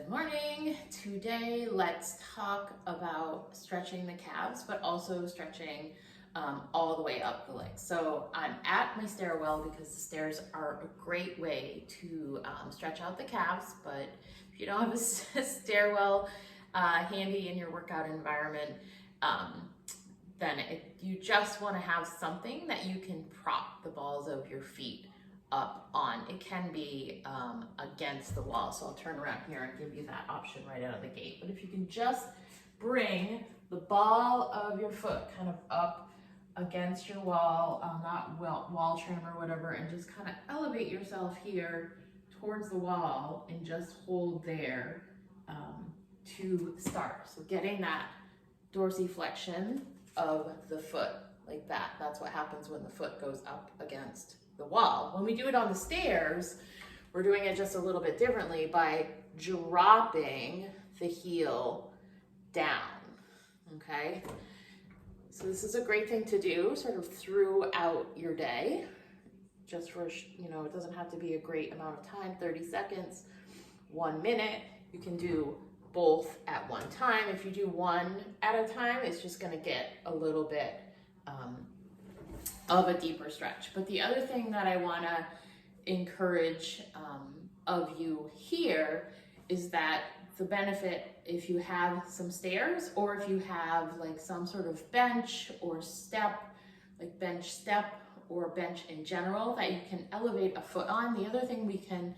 Good morning. Today, let's talk about stretching the calves, but also stretching all the way up the legs. So I'm at my stairwell because the stairs are a great way to stretch out the calves, but if you don't have a stairwell handy in your workout environment, then you just want to have something that you can prop the balls of your feet up on. It can be against the wall, so I'll turn around here and give you that option right out of the gate. But if you can just bring the ball of your foot kind of up against your wall, not wall trim or whatever, and just kind of elevate yourself here towards the wall and just hold there to start. So getting that dorsiflexion of the foot like that. That's what happens when the foot goes up against the wall. When we do it on the stairs, we're doing it just a little bit differently by dropping the heel down, okay? So this is a great thing to do sort of throughout your day, just for, it doesn't have to be a great amount of time, 30 seconds, 1 minute. You can do both at one time. If you do one at a time, it's just gonna get a little bit of a deeper stretch. But the other thing that I wanna encourage of you here is that the benefit, if you have some stairs or if you have like some sort of bench or step, like bench step or bench in general that you can elevate a foot on. The other thing we can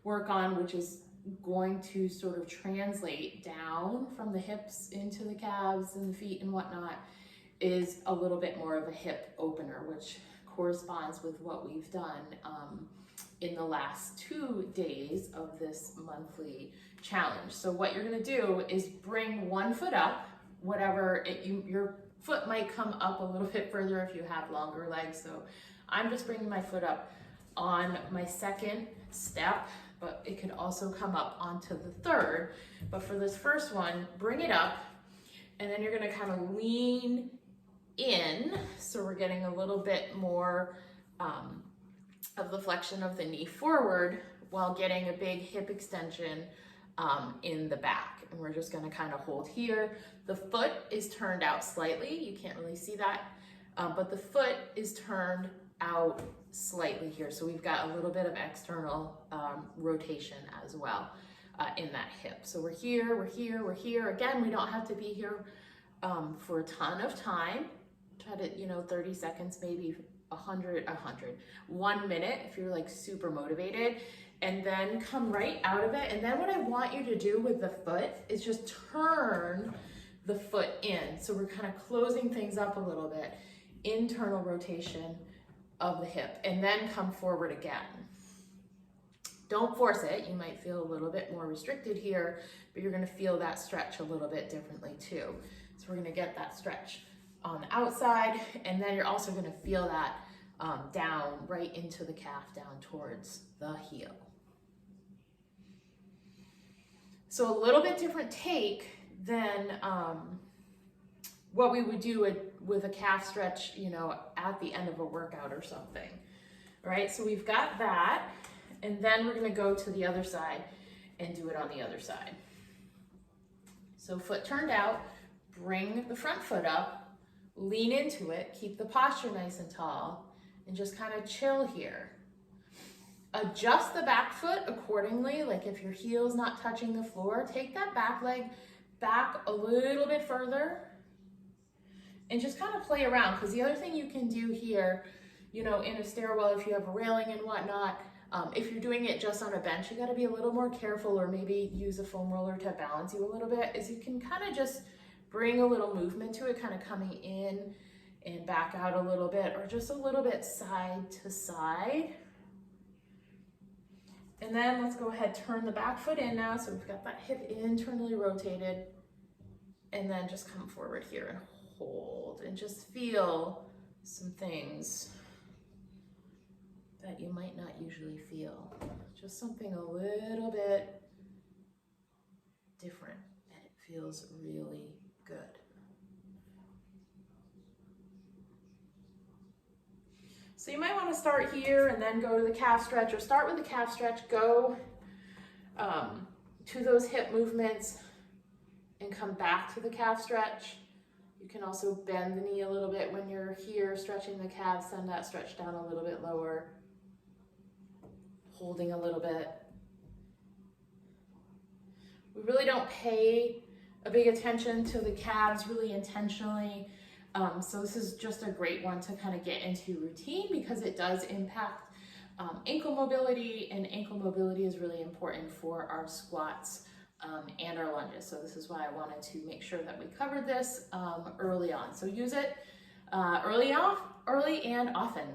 work on, which is going to sort of translate down from the hips into the calves and the feet and whatnot, is a little bit more of a hip opener, which corresponds with what we've done in the last 2 days of this monthly challenge. So what you're gonna do is bring one foot up, your foot might come up a little bit further if you have longer legs. So I'm just bringing my foot up on my second step, but it could also come up onto the third. But for this first one, bring it up, and then you're gonna kind of lean in, so we're getting a little bit more of the flexion of the knee forward while getting a big hip extension in the back. And we're just gonna kind of hold here. The foot is turned out slightly. You can't really see that, but the foot is turned out slightly here. So we've got a little bit of external rotation as well in that hip. So we're here, we're here, we're here. Again, we don't have to be here for a ton of time. Try to, 30 seconds, maybe 1 minute if you're like super motivated, and then come right out of it. And then what I want you to do with the foot is just turn the foot in. So we're kind of closing things up a little bit, internal rotation of the hip, and then come forward again. Don't force it. You might feel a little bit more restricted here, but you're gonna feel that stretch a little bit differently too. So we're gonna get that stretch on the outside, and then you're also gonna feel that down right into the calf, down towards the heel. So a little bit different take than what we would do with a calf stretch, at the end of a workout or something, right? So we've got that, and then we're gonna go to the other side and do it on the other side. So foot turned out, bring the front foot up, lean into it, keep the posture nice and tall, and just kind of chill here. Adjust the back foot accordingly, like if your heel's not touching the floor, take that back leg back a little bit further and just kind of play around. Because the other thing you can do here, in a stairwell, if you have a railing and whatnot, if you're doing it just on a bench, you got to be a little more careful, or maybe use a foam roller to balance you a little bit, is you can kind of just bring a little movement to it, kind of coming in and back out a little bit, or just a little bit side to side. And then let's go ahead, turn the back foot in now. So we've got that hip internally rotated, and then just come forward here and hold, and just feel some things that you might not usually feel. Just something a little bit different, and it feels really good. So you might want to start here and then go to the calf stretch, or start with the calf stretch, go to those hip movements and come back to the calf stretch. You can also bend the knee a little bit when you're here, stretching the calf, send that stretch down a little bit lower, holding a little bit. We really don't pay a big attention to the calves really intentionally. So this is just a great one to kind of get into routine because it does impact ankle mobility, and ankle mobility is really important for our squats and our lunges. So this is why I wanted to make sure that we covered this early on. So use it early and often.